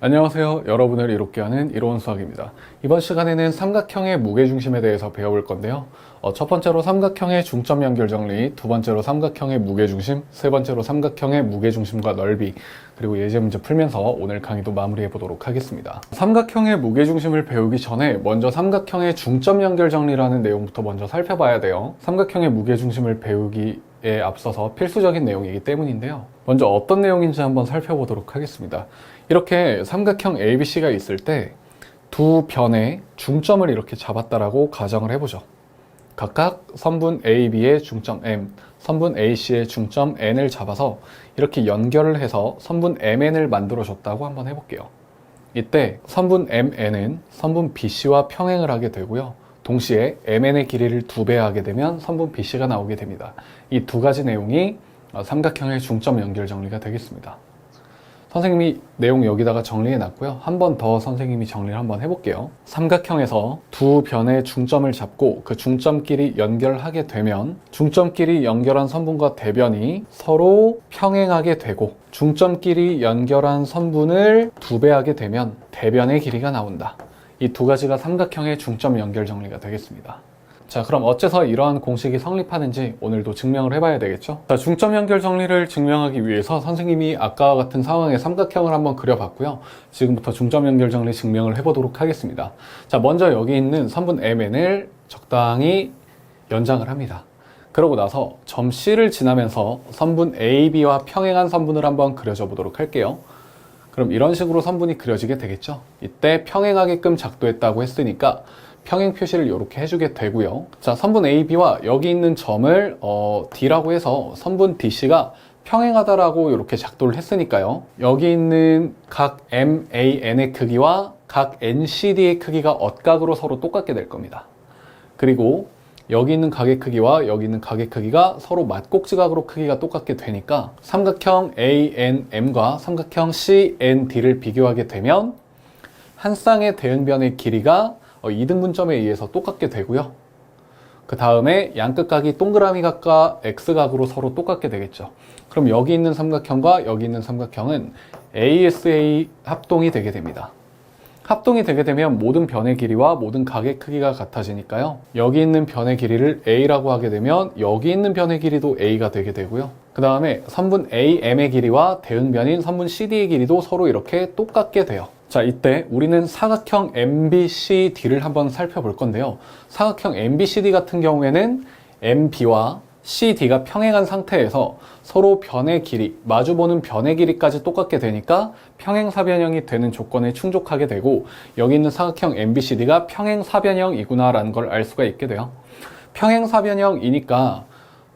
안녕하세요. 여러분을 이롭게 하는 이로운 수학입니다. 이번 시간에는 삼각형의 무게중심에 대해서 배워볼 건데요. 첫 번째로 삼각형의 중점 연결 정리, 두 번째로 삼각형의 무게중심, 세 번째로 삼각형의 무게중심과 넓이, 그리고 예제 문제 풀면서 오늘 강의도 마무리해 보도록 하겠습니다. 삼각형의 무게중심을 배우기 전에 먼저 삼각형의 중점 연결 정리라는 내용부터 먼저 살펴봐야 돼요. 삼각형의 무게중심을 배우기에 앞서서 필수적인 내용이기 때문인데요. 먼저 어떤 내용인지 한번 살펴보도록 하겠습니다. 이렇게 삼각형 ABC가 있을 때 두 변의 중점을 이렇게 잡았다라고 가정을 해보죠. 각각 선분 AB의 중점 M, 선분 AC의 중점 N을 잡아서 이렇게 연결을 해서 선분 MN을 만들어줬다고 한번 해볼게요. 이때 선분 MN은 선분 BC와 평행을 하게 되고요. 동시에 MN의 길이를 2배 하게 되면 선분 BC가 나오게 됩니다. 이 두 가지 내용이 삼각형의 중점 연결 정리가 되겠습니다. 선생님이 내용 여기다가 정리해 놨고요. 한 번 더 선생님이 정리를 한번 해볼게요. 삼각형에서 두 변의 중점을 잡고 그 중점끼리 연결하게 되면 중점끼리 연결한 선분과 대변이 서로 평행하게 되고 중점끼리 연결한 선분을 2배 하게 되면 대변의 길이가 나온다. 이 두 가지가 삼각형의 중점 연결 정리가 되겠습니다. 자, 그럼 어째서 이러한 공식이 성립하는지 오늘도 증명을 해봐야 되겠죠? 자, 중점 연결 정리를 증명하기 위해서 선생님이 아까와 같은 상황의 삼각형을 한번 그려봤고요. 지금부터 중점 연결 정리 증명을 해보도록 하겠습니다. 자, 먼저 여기 있는 선분 MN을 적당히 연장을 합니다. 그러고 나서 점 C를 지나면서 선분 AB와 평행한 선분을 한번 그려줘 보도록 할게요. 그럼 이런 식으로 선분이 그려지게 되겠죠? 이때 평행하게끔 작도했다고 했으니까 평행 표시를 이렇게 해주게 되고요. 자, 선분 AB와 여기 있는 점을 D라고 해서 선분 DC가 평행하다라고 이렇게 작도를 했으니까요. 여기 있는 각 MAN의 크기와 각 NCD의 크기가 엇각으로 서로 똑같게 될 겁니다. 그리고 여기 있는 각의 크기와 여기 있는 각의 크기가 서로 맞꼭지각으로 크기가 똑같게 되니까 삼각형 ANM과 삼각형 CND를 비교하게 되면 한 쌍의 대응변의 길이가 2등분점에 의해서 똑같게 되고요. 그 다음에 양끝각이 동그라미 각과 X각으로 서로 똑같게 되겠죠. 그럼 여기 있는 삼각형과 여기 있는 삼각형은 ASA 합동이 되게 됩니다. 합동이 되게 되면 모든 변의 길이와 모든 각의 크기가 같아지니까요. 여기 있는 변의 길이를 A라고 하게 되면 여기 있는 변의 길이도 A가 되게 되고요. 그 다음에 선분 AM의 길이와 대응변인 선분 CD의 길이도 서로 이렇게 똑같게 돼요. 자, 이때 우리는 사각형 MBCD를 한번 살펴볼 건데요. 사각형 MBCD 같은 경우에는 MB와 CD가 평행한 상태에서 서로 변의 길이, 마주보는 변의 길이까지 똑같게 되니까 평행사변형이 되는 조건에 충족하게 되고 여기 있는 사각형 MBCD가 평행사변형이구나 라는 걸 알 수가 있게 돼요. 평행사변형이니까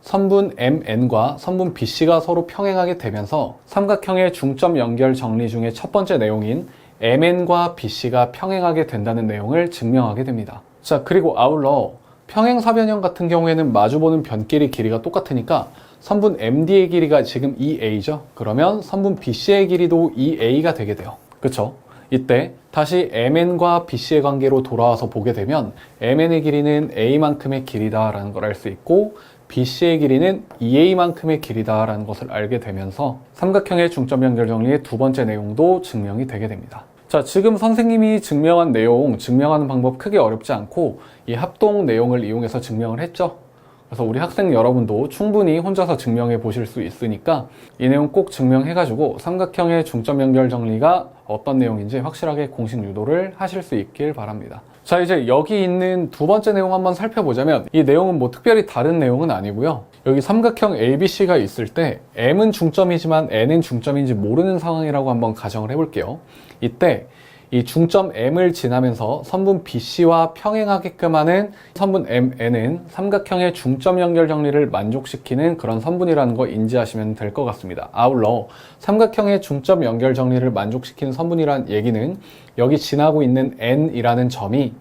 선분 MN과 선분 BC가 서로 평행하게 되면서 삼각형의 중점 연결 정리 중에 첫 번째 내용인 MN과 BC가 평행하게 된다는 내용을 증명하게 됩니다. 자, 그리고 아울러 평행사변형 같은 경우에는 마주보는 변끼리 길이가 똑같으니까 선분 MD의 길이가 지금 2A죠. 그러면 선분 BC의 길이도 2A가 되게 돼요. 그쵸? 이때 다시 MN과 BC의 관계로 돌아와서 보게 되면 MN의 길이는 A만큼의 길이다라는 걸 알 수 있고 BC의 길이는 2A만큼의 길이다라는 것을 알게 되면서 삼각형의 중점 연결 정리의 두 번째 내용도 증명이 되게 됩니다. 자, 지금 선생님이 증명한 내용, 증명하는 방법 크게 어렵지 않고 이 합동 내용을 이용해서 증명을 했죠. 그래서 우리 학생 여러분도 충분히 혼자서 증명해 보실 수 있으니까 이 내용 꼭 증명해가지고 삼각형의 중점 연결 정리가 어떤 내용인지 확실하게 공식 유도를 하실 수 있길 바랍니다. 자, 이제 여기 있는 두 번째 내용 한번 살펴보자면 이 내용은 뭐 특별히 다른 내용은 아니고요. 여기 삼각형 ABC가 있을 때 M은 중점이지만 N은 중점인지 모르는 상황이라고 한번 가정을 해볼게요. 이때 이 중점 M을 지나면서 선분 BC와 평행하게끔 하는 선분 MN은 삼각형의 중점 연결 정리를 만족시키는 그런 선분이라는 거 인지하시면 될 것 같습니다. 아울러 삼각형의 중점 연결 정리를 만족시키는 선분이란 얘기는 여기 지나고 있는 N이라는 점이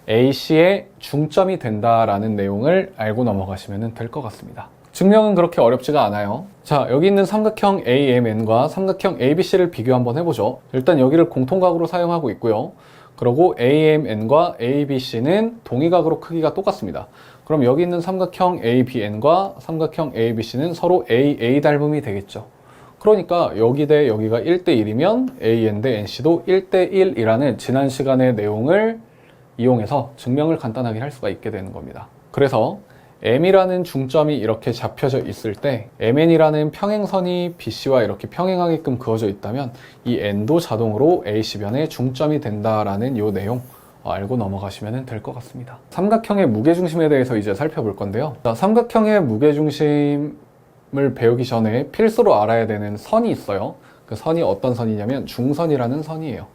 AC의 중점이 된다라는 내용을 알고 넘어가시면 될 것 같습니다. 증명은 그렇게 어렵지가 않아요. 자, 여기 있는 삼각형 AMN과 삼각형 ABC를 비교 한번 해보죠. 일단 여기를 공통각으로 사용하고 있고요. 그리고 AMN과 ABC는 동의각으로 크기가 똑같습니다. 그럼 여기 있는 삼각형 ABN과 삼각형 ABC는 서로 AA 닮음이 되겠죠. 그러니까 여기 대 여기가 1대1이면 AN 대 NC도 1대1이라는 지난 시간의 내용을 이용해서 증명을 간단하게 할 수가 있게 되는 겁니다. 그래서 M이라는 중점이 이렇게 잡혀져 있을 때 MN이라는 평행선이 BC와 이렇게 평행하게끔 그어져 있다면 이 N도 자동으로 AC변의 중점이 된다라는 이 내용 알고 넘어가시면 될 것 같습니다. 삼각형의 무게중심에 대해서 이제 살펴볼 건데요. 자, 삼각형의 무게중심을 배우기 전에 필수로 알아야 되는 선이 있어요. 그 선이 어떤 선이냐면 중선이라는 선이에요.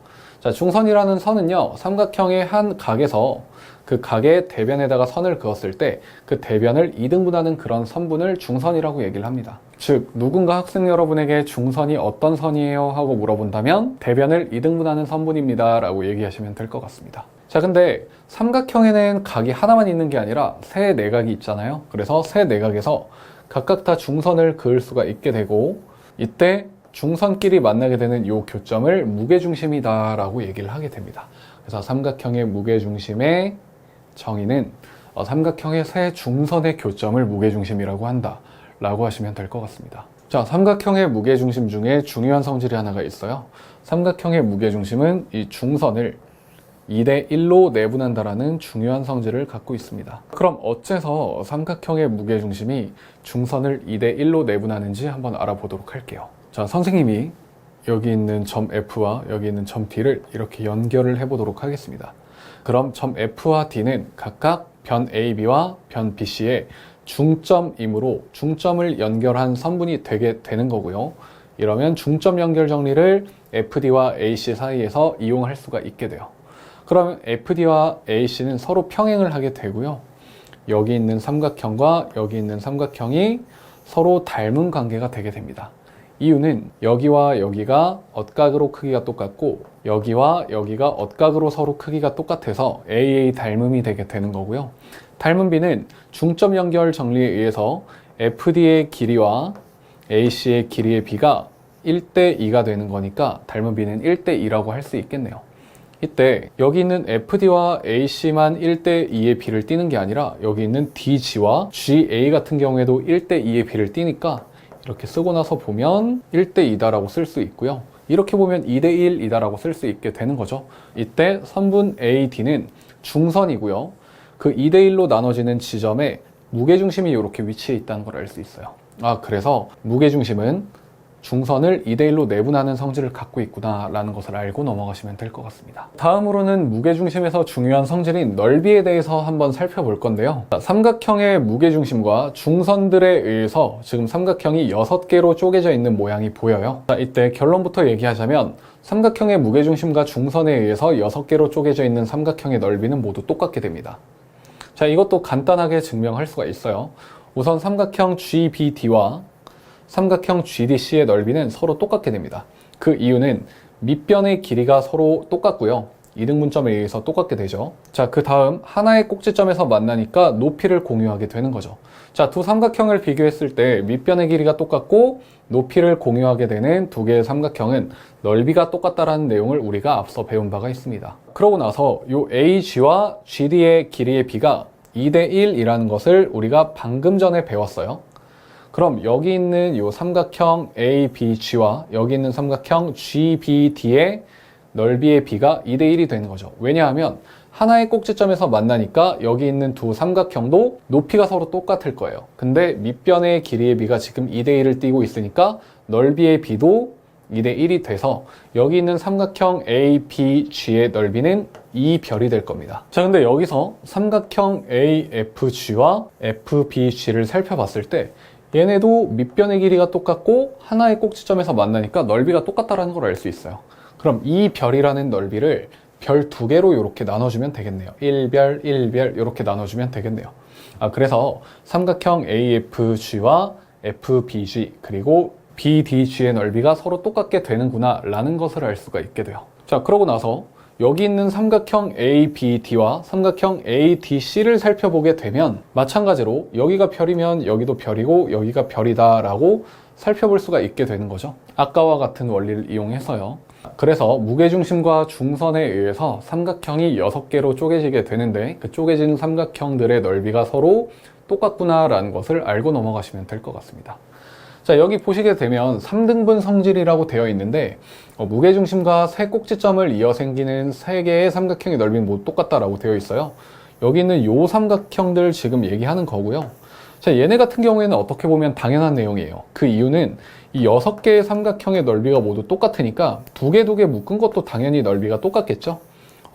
자, 중선이라는 선은요, 삼각형의 한 각에서 그 각의 대변에다가 선을 그었을 때 그 대변을 이등분하는 그런 선분을 중선이라고 얘기를 합니다. 즉, 누군가 학생 여러분에게 중선이 어떤 선이에요? 하고 물어본다면 대변을 이등분하는 선분입니다 라고 얘기하시면 될 것 같습니다. 자, 근데 삼각형에는 각이 하나만 있는 게 아니라 세 내각이 있잖아요. 그래서 세 내각에서 각각 다 중선을 그을 수가 있게 되고 이때 중선끼리 만나게 되는 이 교점을 무게중심이다 라고 얘기를 하게 됩니다. 그래서 삼각형의 무게중심의 정의는 삼각형의 세 중선의 교점을 무게중심이라고 한다 라고 하시면 될 것 같습니다. 자, 삼각형의 무게중심 중에 중요한 성질이 하나가 있어요. 삼각형의 무게중심은 이 중선을 2대1로 내분한다라는 중요한 성질을 갖고 있습니다. 그럼 어째서 삼각형의 무게중심이 중선을 2대1로 내분하는지 한번 알아보도록 할게요. 자, 선생님이 여기 있는 점 F와 여기 있는 점 D를 이렇게 연결을 해보도록 하겠습니다. 그럼 점 F와 D는 각각 변 AB와 변 BC의 중점이므로 중점을 연결한 선분이 되게 되는 거고요. 이러면 중점 연결 정리를 FD와 AC 사이에서 이용할 수가 있게 돼요. 그러면 FD와 AC는 서로 평행을 하게 되고요. 여기 있는 삼각형과 여기 있는 삼각형이 서로 닮은 관계가 되게 됩니다. 이유는 여기와 여기가 엇각으로 크기가 똑같고 여기와 여기가 엇각으로 서로 크기가 똑같아서 AA 닮음이 되게 되는 거고요. 닮은 B는 중점 연결 정리에 의해서 FD의 길이와 AC의 길이의 B가 1대2가 되는 거니까 닮은 B는 1대2라고 할 수 있겠네요. 이때 여기 있는 FD와 AC만 1대2의 B를 띄는 게 아니라 여기 있는 DG와 GA 같은 경우에도 1대2의 B를 띄니까 이렇게 쓰고 나서 보면 1대2다라고 쓸 수 있고요. 이렇게 보면 2대1이다라고 쓸 수 있게 되는 거죠. 이때 선분 AD는 중선이고요. 그 2대1로 나눠지는 지점에 무게중심이 이렇게 위치해 있다는 걸 알 수 있어요. 그래서 무게중심은 중선을 2대1로 내분하는 성질을 갖고 있구나 라는 것을 알고 넘어가시면 될 것 같습니다. 다음으로는 무게중심에서 중요한 성질인 넓이에 대해서 한번 살펴볼 건데요. 삼각형의 무게중심과 중선들에 의해서 지금 삼각형이 6개로 쪼개져 있는 모양이 보여요. 이때 결론부터 얘기하자면 삼각형의 무게중심과 중선에 의해서 6개로 쪼개져 있는 삼각형의 넓이는 모두 똑같게 됩니다. 자, 이것도 간단하게 증명할 수가 있어요. 우선 삼각형 GBD와 삼각형 GDC의 넓이는 서로 똑같게 됩니다. 그 이유는 밑변의 길이가 서로 똑같고요. 이등분점에 의해서 똑같게 되죠. 자, 그 다음 하나의 꼭지점에서 만나니까 높이를 공유하게 되는 거죠. 자, 두 삼각형을 비교했을 때 밑변의 길이가 똑같고 높이를 공유하게 되는 두 개의 삼각형은 넓이가 똑같다라는 내용을 우리가 앞서 배운 바가 있습니다. 그러고 나서 이 AG와 GD의 길이의 B가 2대1이라는 것을 우리가 방금 전에 배웠어요. 그럼 여기 있는 이 삼각형 ABG와 여기 있는 삼각형 GBD의 넓이의 B가 2대1이 되는 거죠. 왜냐하면 하나의 꼭지점에서 만나니까 여기 있는 두 삼각형도 높이가 서로 똑같을 거예요. 근데 밑변의 길이의 B가 지금 2대1을 띄고 있으니까 넓이의 B도 2대1이 돼서 여기 있는 삼각형 ABG의 넓이는 2별이 될 겁니다. 자, 근데 여기서 삼각형 AFG와 FBG를 살펴봤을 때 얘네도 밑변의 길이가 똑같고 하나의 꼭지점에서 만나니까 넓이가 똑같다는 걸 알 수 있어요. 그럼 이 별이라는 넓이를 별 2개로 이렇게 나눠주면 되겠네요. 1별, 1별 이렇게 나눠주면 되겠네요. 그래서 삼각형 AFG와 FBG 그리고 BDG의 넓이가 서로 똑같게 되는구나 라는 것을 알 수가 있게 돼요. 자, 그러고 나서 여기 있는 삼각형 ABD와 삼각형 ADC를 살펴보게 되면 마찬가지로 여기가 별이면 여기도 별이고 여기가 별이다 라고 살펴볼 수가 있게 되는 거죠. 아까와 같은 원리를 이용해서요. 그래서 무게중심과 중선에 의해서 삼각형이 6개로 쪼개지게 되는데 그 쪼개진 삼각형들의 넓이가 서로 똑같구나 라는 것을 알고 넘어가시면 될 것 같습니다. 자, 여기 보시게 되면 3등분 성질이라고 되어 있는데 무게중심과 세 꼭지점을 이어 생기는 세 개의 삼각형의 넓이는 모두 똑같다라고 되어 있어요. 여기 있는 요 삼각형들 지금 얘기하는 거고요. 자, 얘네 같은 경우에는 어떻게 보면 당연한 내용이에요. 그 이유는 이 6개의 삼각형의 넓이가 모두 똑같으니까 두 개 묶은 것도 당연히 넓이가 똑같겠죠.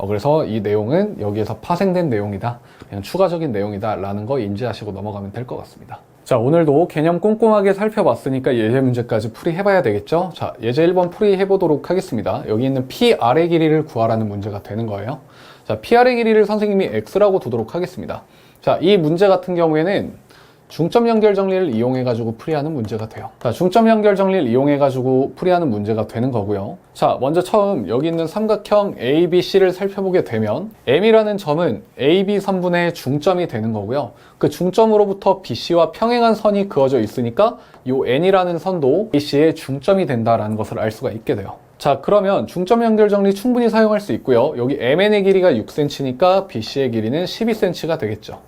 그래서 이 내용은 여기에서 파생된 내용이다, 그냥 추가적인 내용이다 라는 거 인지하시고 넘어가면 될 것 같습니다. 자, 오늘도 개념 꼼꼼하게 살펴봤으니까 예제 문제까지 풀이해봐야 되겠죠. 자, 예제 1번 풀이해보도록 하겠습니다. 여기 있는 PR의 길이를 구하라는 문제가 되는 거예요. 자, PR의 길이를 선생님이 X라고 두도록 하겠습니다. 자, 이 문제 같은 경우에는 중점 연결 정리를 이용해가지고 풀이하는 문제가 돼요. 자, 중점 연결 정리를 이용해가지고 풀이하는 문제가 되는 거고요. 자, 먼저 처음 여기 있는 삼각형 ABC를 살펴보게 되면 M이라는 점은 AB 선분의 중점이 되는 거고요. 그 중점으로부터 BC와 평행한 선이 그어져 있으니까 이 N이라는 선도 BC의 중점이 된다라는 것을 알 수가 있게 돼요. 자, 그러면 중점 연결 정리 충분히 사용할 수 있고요. 여기 MN의 길이가 6cm니까 BC의 길이는 12cm가 되겠죠.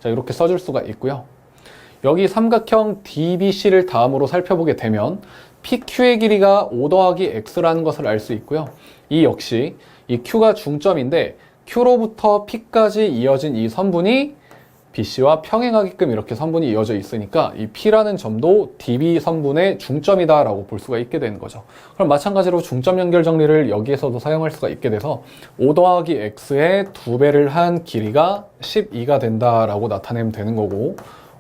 자, 이렇게 써줄 수가 있고요. 여기 삼각형 DBC를 다음으로 살펴보게 되면 PQ의 길이가 5 더하기 X라는 것을 알 수 있고요. 이 역시 이 Q가 중점인데 Q로부터 P까지 이어진 이 선분이 BC와 평행하게끔 이렇게 선분이 이어져 있으니까 이 P라는 점도 DB 선분의 중점이다 라고 볼 수가 있게 되는 거죠. 그럼 마찬가지로 중점 연결 정리를 여기에서도 사용할 수가 있게 돼서 5 더하기 X의 2배를 한 길이가 12가 된다 라고 나타내면 되는 거고,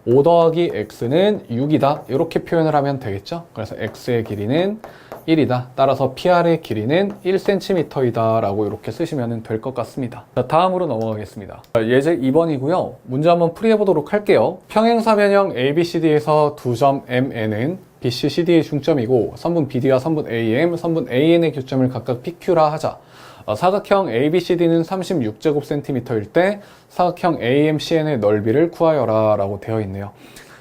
5 더하기 X는 6이다 이렇게 표현을 하면 되겠죠. 그래서 X의 길이는 1이다. 따라서 PR의 길이는 1cm이다 라고 이렇게 쓰시면 될 것 같습니다. 자, 다음으로 넘어가겠습니다. 예제 2번이고요. 문제 한번 풀이해 보도록 할게요. 평행사변형 ABCD에서 두 점 MN은 BC, CD의 중점이고 선분 BD와 선분 AM, 선분 AN의 교점을 각각 PQ라 하자. 사각형 ABCD는 36제곱cm일 때 사각형 AMCN의 넓이를 구하여라 라고 되어 있네요.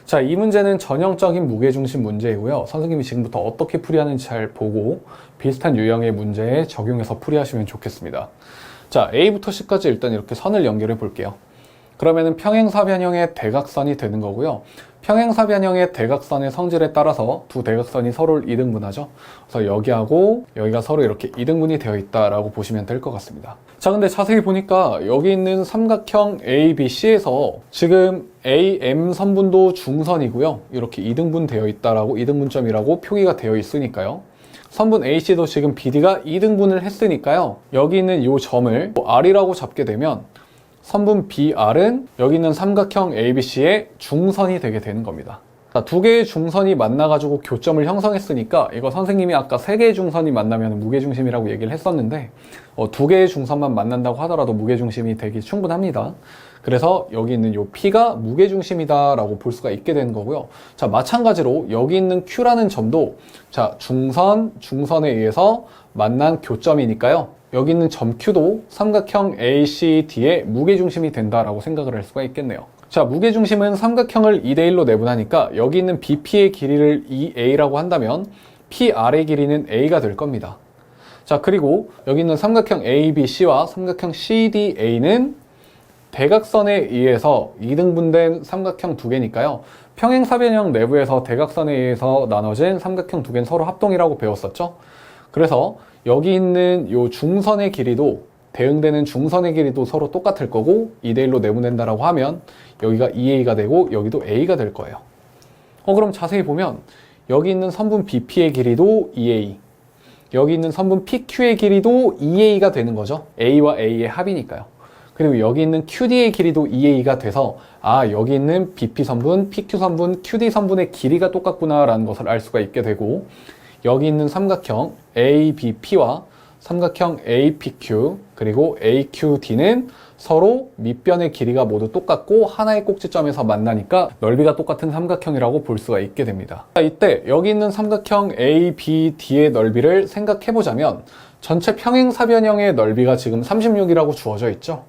자, 이 문제는 전형적인 무게중심 문제이고요. 선생님이 지금부터 어떻게 풀이하는지 잘 보고 비슷한 유형의 문제에 적용해서 풀이하시면 좋겠습니다. 자, A부터 C까지 일단 이렇게 선을 연결해 볼게요. 그러면은 평행사변형의 대각선이 되는 거고요. 평행사변형의 대각선의 성질에 따라서 두 대각선이 서로를 이등분하죠. 그래서 여기하고 여기가 서로 이렇게 이등분이 되어 있다라고 보시면 될 것 같습니다. 자, 근데 자세히 보니까 여기 있는 삼각형 ABC에서 지금 AM 선분도 중선이고요. 이렇게 이등분 되어 있다라고 이등분점이라고 표기가 되어 있으니까요. 선분 AC도 지금 BD가 2등분을 했으니까요. 여기 있는 이 점을 R이라고 잡게 되면 선분 BR은 여기 있는 삼각형 ABC의 중선이 되게 되는 겁니다. 자, 두 개의 중선이 만나가지고 교점을 형성했으니까 이거 선생님이 아까 세 개의 중선이 만나면 무게중심이라고 얘기를 했었는데 두 개의 중선만 만난다고 하더라도 무게중심이 되기 충분합니다. 그래서 여기 있는 이 P가 무게중심이다 라고 볼 수가 있게 되는 거고요. 자, 마찬가지로 여기 있는 Q라는 점도 자, 중선에 의해서 만난 교점이니까요. 여기 있는 점 Q도 삼각형 ACD의 무게중심이 된다라고 생각을 할 수가 있겠네요. 자, 무게중심은 삼각형을 2대1로 내분하니까 여기 있는 BP의 길이를 2A라고 한다면 PR의 길이는 A가 될 겁니다. 자, 그리고 여기 있는 삼각형 ABC와 삼각형 CDA는 대각선에 의해서 2등분된 삼각형 두 개니까요. 평행사변형 내부에서 대각선에 의해서 나눠진 삼각형 두 개는 서로 합동이라고 배웠었죠. 그래서 여기 있는 요 중선의 길이도 대응되는 중선의 길이도 서로 똑같을 거고 2대1로 내분된다라고 하면 여기가 2A가 되고 여기도 A가 될 거예요. 그럼 자세히 보면 여기 있는 선분 BP의 길이도 2A, 여기 있는 선분 PQ의 길이도 2A가 되는 거죠. A와 A의 합이니까요. 그리고 여기 있는 QD의 길이도 2A가 돼서 여기 있는 BP 선분, PQ 선분, QD 선분의 길이가 똑같구나 라는 것을 알 수가 있게 되고, 여기 있는 삼각형 ABP와 삼각형 APQ 그리고 AQD는 서로 밑변의 길이가 모두 똑같고 하나의 꼭지점에서 만나니까 넓이가 똑같은 삼각형이라고 볼 수가 있게 됩니다. 이때 여기 있는 삼각형 ABD의 넓이를 생각해보자면 전체 평행사변형의 넓이가 지금 36이라고 주어져 있죠.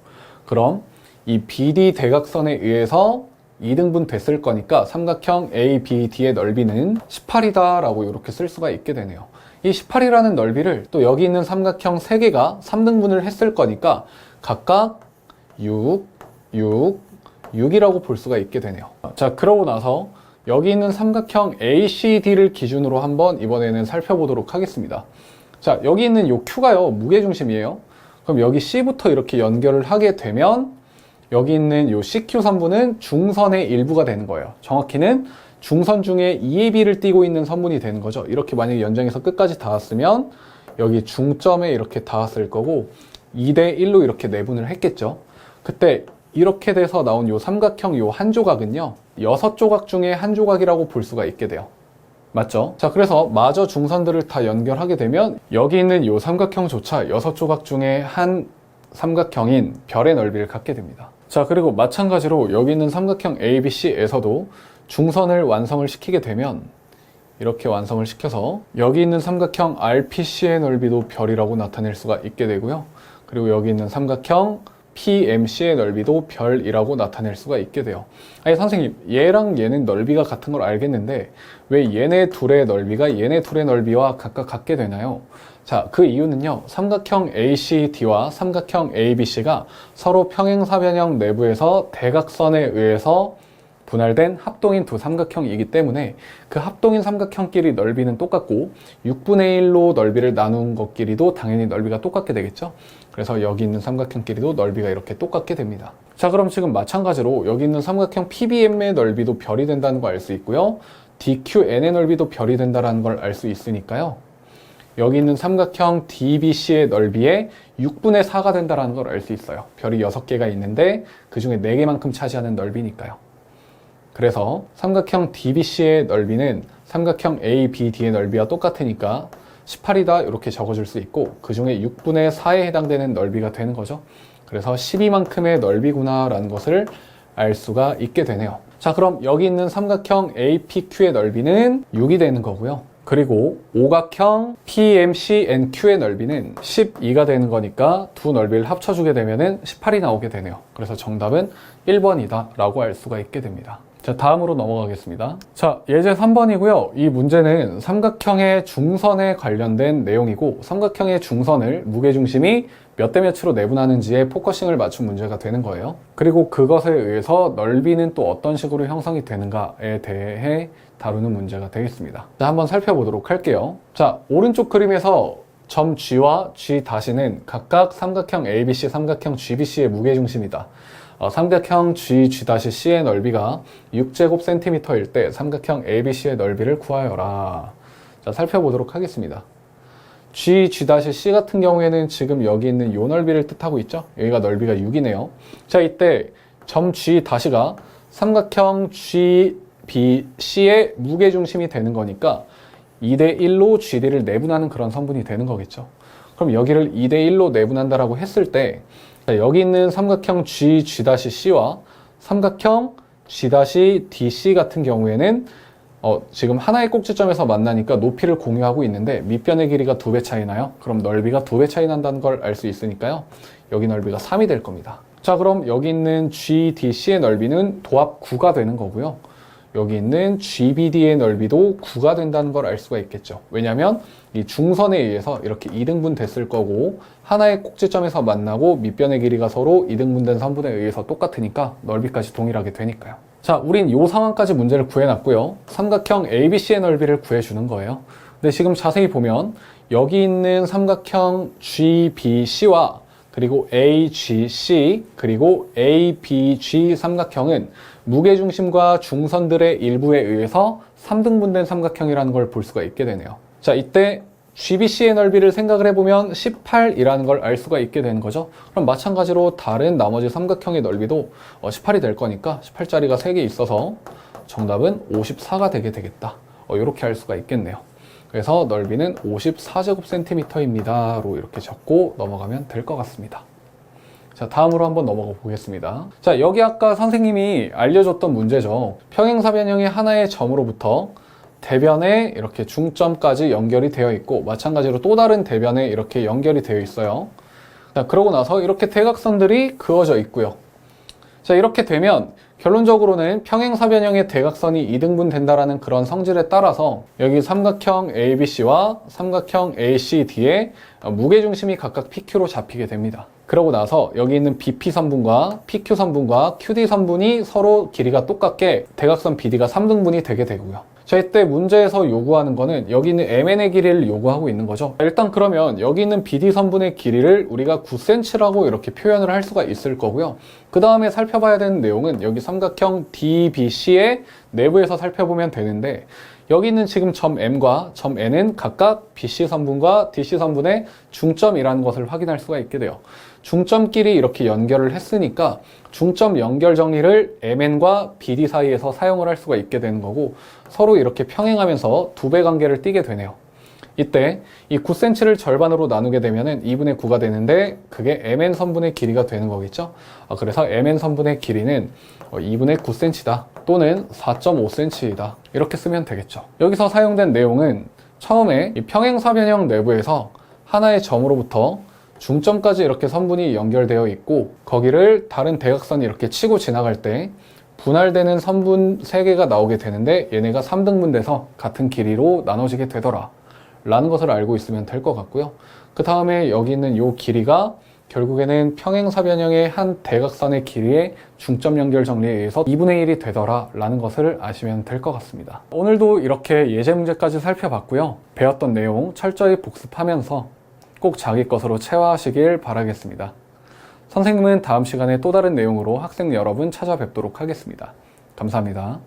그럼 이 BD 대각선에 의해서 2등분 됐을 거니까 삼각형 ABD의 넓이는 18이다 라고 이렇게 쓸 수가 있게 되네요. 이 18이라는 넓이를 또 여기 있는 삼각형 3개가 3등분을 했을 거니까 각각 6, 6, 6이라고 볼 수가 있게 되네요. 자, 그러고 나서 여기 있는 삼각형 ACD를 기준으로 한번 이번에는 살펴보도록 하겠습니다. 자, 여기 있는 요 Q가요, 무게중심이에요. 그럼 여기 C부터 이렇게 연결을 하게 되면 여기 있는 요 CQ 선분은 중선의 일부가 되는 거예요. 정확히는 중선 중에 2의 B를 띠고 있는 선분이 되는 거죠. 이렇게 만약에 연장해서 끝까지 닿았으면 여기 중점에 이렇게 닿았을 거고 2대 1로 이렇게 내분을 했겠죠. 그때 이렇게 돼서 나온 요 삼각형 요 한 조각은요, 6조각 중에 한 조각이라고 볼 수가 있게 돼요. 맞죠? 자, 그래서 마저 중선들을 다 연결하게 되면 여기 있는 요 삼각형조차 6조각 중에 한 삼각형인 별의 넓이를 갖게 됩니다. 자, 그리고 마찬가지로 여기 있는 삼각형 ABC에서도 중선을 완성을 시키게 되면 이렇게 완성을 시켜서 여기 있는 삼각형 RPC의 넓이도 별이라고 나타낼 수가 있게 되고요. 그리고 여기 있는 삼각형 PMC의 넓이도 별이라고 나타낼 수가 있게 돼요. 아니 선생님, 얘랑 얘는 넓이가 같은 걸 알겠는데 왜 얘네 둘의 넓이가 얘네 둘의 넓이와 각각 같게 되나요? 자, 그 이유는요, 삼각형 ACD와 삼각형 ABC가 서로 평행사변형 내부에서 대각선에 의해서 분할된 합동인 두 삼각형이기 때문에 그 합동인 삼각형끼리 넓이는 똑같고 6분의 1로 넓이를 나눈 것끼리도 당연히 넓이가 똑같게 되겠죠. 그래서 여기 있는 삼각형끼리도 넓이가 이렇게 똑같게 됩니다. 자, 그럼 지금 마찬가지로 여기 있는 삼각형 PBM의 넓이도 별이 된다는 걸 알 수 있고요. DQN의 넓이도 별이 된다는 걸 알 수 있으니까요. 여기 있는 삼각형 DBC의 넓이의 6분의 4가 된다는 걸 알 수 있어요. 별이 6개가 있는데 그 중에 4개만큼 차지하는 넓이니까요. 그래서 삼각형 DBC의 넓이는 삼각형 ABD의 넓이와 똑같으니까 18이다 이렇게 적어줄 수 있고 그 중에 6분의 4에 해당되는 넓이가 되는 거죠. 그래서 12만큼의 넓이구나 라는 것을 알 수가 있게 되네요. 자, 그럼 여기 있는 삼각형 APQ의 넓이는 6이 되는 거고요. 그리고 오각형 PMCNQ의 넓이는 12가 되는 거니까 두 넓이를 합쳐주게 되면 18이 나오게 되네요. 그래서 정답은 1번이다 라고 알 수가 있게 됩니다. 자, 다음으로 넘어가겠습니다. 자, 예제 3번이고요. 이 문제는 삼각형의 중선에 관련된 내용이고 삼각형의 중선을 무게중심이 몇 대 몇으로 내분하는지에 포커싱을 맞춘 문제가 되는 거예요. 그리고 그것에 의해서 넓이는 또 어떤 식으로 형성이 되는가에 대해 다루는 문제가 되겠습니다. 자, 한번 살펴보도록 할게요. 자, 오른쪽 그림에서 점 G와 G' 각각 삼각형 ABC, 삼각형 GBC의 무게중심이다. 삼각형 G',C의 넓이가 6제곱센티미터일 때 삼각형 ABC의 넓이를 구하여라. 자, 살펴보도록 하겠습니다. G',C 같은 경우에는 지금 여기 있는 요 넓이를 뜻하고 있죠? 여기가 넓이가 6이네요. 자, 이때 점 G',가 삼각형 GBC의 무게중심이 되는 거니까 2대 1로 GD를 내분하는 그런 성분이 되는 거겠죠. 그럼 여기를 2대 1로 내분한다라고 했을 때 자, 여기 있는 삼각형 G',C와 삼각형 G',DC 같은 경우에는 지금 하나의 꼭지점에서 만나니까 높이를 공유하고 있는데 밑변의 길이가 2배 차이 나요. 그럼 넓이가 2배 차이 난다는 걸 알 수 있으니까요. 여기 넓이가 3이 될 겁니다. 자, 그럼 여기 있는 GDC의 넓이는 도합 9가 되는 거고요. 여기 있는 GBD의 넓이도 9가 된다는 걸 알 수가 있겠죠. 왜냐하면 이 중선에 의해서 이렇게 2등분 됐을 거고 하나의 꼭지점에서 만나고 밑변의 길이가 서로 2등분된 선분에 의해서 똑같으니까 넓이까지 동일하게 되니까요. 자, 우린 이 상황까지 문제를 구해놨고요. 삼각형 ABC의 넓이를 구해주는 거예요. 근데 지금 자세히 보면 여기 있는 삼각형 GBC와 그리고 AGC 그리고 ABG 삼각형은 무게중심과 중선들의 일부에 의해서 3등분된 삼각형이라는 걸 볼 수가 있게 되네요. 자, 이때 GBC의 넓이를 생각을 해보면 18이라는 걸 알 수가 있게 되는 거죠. 그럼 마찬가지로 다른 나머지 삼각형의 넓이도 18이 될 거니까 18짜리가 3개 있어서 정답은 54가 되게 되겠다. 이렇게 할 수가 있겠네요. 그래서 넓이는 54제곱센티미터입니다로 이렇게 적고 넘어가면 될 것 같습니다. 자, 다음으로 한번 넘어가 보겠습니다. 자, 여기 아까 선생님이 알려줬던 문제죠. 평행사변형의 하나의 점으로부터 대변에 이렇게 중점까지 연결이 되어 있고 마찬가지로 또 다른 대변에 이렇게 연결이 되어 있어요. 자, 그러고 나서 이렇게 대각선들이 그어져 있고요. 자, 이렇게 되면 결론적으로는 평행사변형의 대각선이 이등분 된다라는 그런 성질에 따라서 여기 삼각형 ABC와 삼각형 ACD의 무게중심이 각각 PQ로 잡히게 됩니다. 그러고 나서 여기 있는 BP 선분과 PQ 선분과 QD 선분이 서로 길이가 똑같게 대각선 BD가 3등분이 되게 되고요. 자, 이때 문제에서 요구하는 거는 여기 있는 MN의 길이를 요구하고 있는 거죠. 일단 그러면 여기 있는 BD선분의 길이를 우리가 9cm라고 이렇게 표현을 할 수가 있을 거고요. 그 다음에 살펴봐야 되는 내용은 여기 삼각형 DBC의 내부에서 살펴보면 되는데, 여기 있는 지금 점 M과 점 N은 각각 BC선분과 DC선분의 중점이라는 것을 확인할 수가 있게 돼요. 중점끼리 이렇게 연결을 했으니까 중점 연결 정리를 MN과 BD 사이에서 사용을 할 수가 있게 되는 거고, 서로 이렇게 평행하면서 두 배 관계를 띠게 되네요. 이때 이 9cm를 절반으로 나누게 되면은 2분의 9가 되는데 그게 MN 선분의 길이가 되는 거겠죠. 그래서 MN 선분의 길이는 2분의 9cm다 또는 4.5cm이다 이렇게 쓰면 되겠죠. 여기서 사용된 내용은 처음에 이 평행사변형 내부에서 하나의 점으로부터 중점까지 이렇게 선분이 연결되어 있고, 거기를 다른 대각선이 이렇게 치고 지나갈 때 분할되는 선분 3개가 나오게 되는데 얘네가 3등분 돼서 같은 길이로 나눠지게 되더라 라는 것을 알고 있으면 될 것 같고요. 그 다음에 여기 있는 이 길이가 결국에는 평행사변형의 한 대각선의 길이의 중점 연결 정리에 의해서 2분의 1이 되더라 라는 것을 아시면 될 것 같습니다. 오늘도 이렇게 예제 문제까지 살펴봤고요. 배웠던 내용 철저히 복습하면서 꼭 자기 것으로 체화하시길 바라겠습니다. 선생님은 다음 시간에 또 다른 내용으로 학생 여러분 찾아뵙도록 하겠습니다. 감사합니다.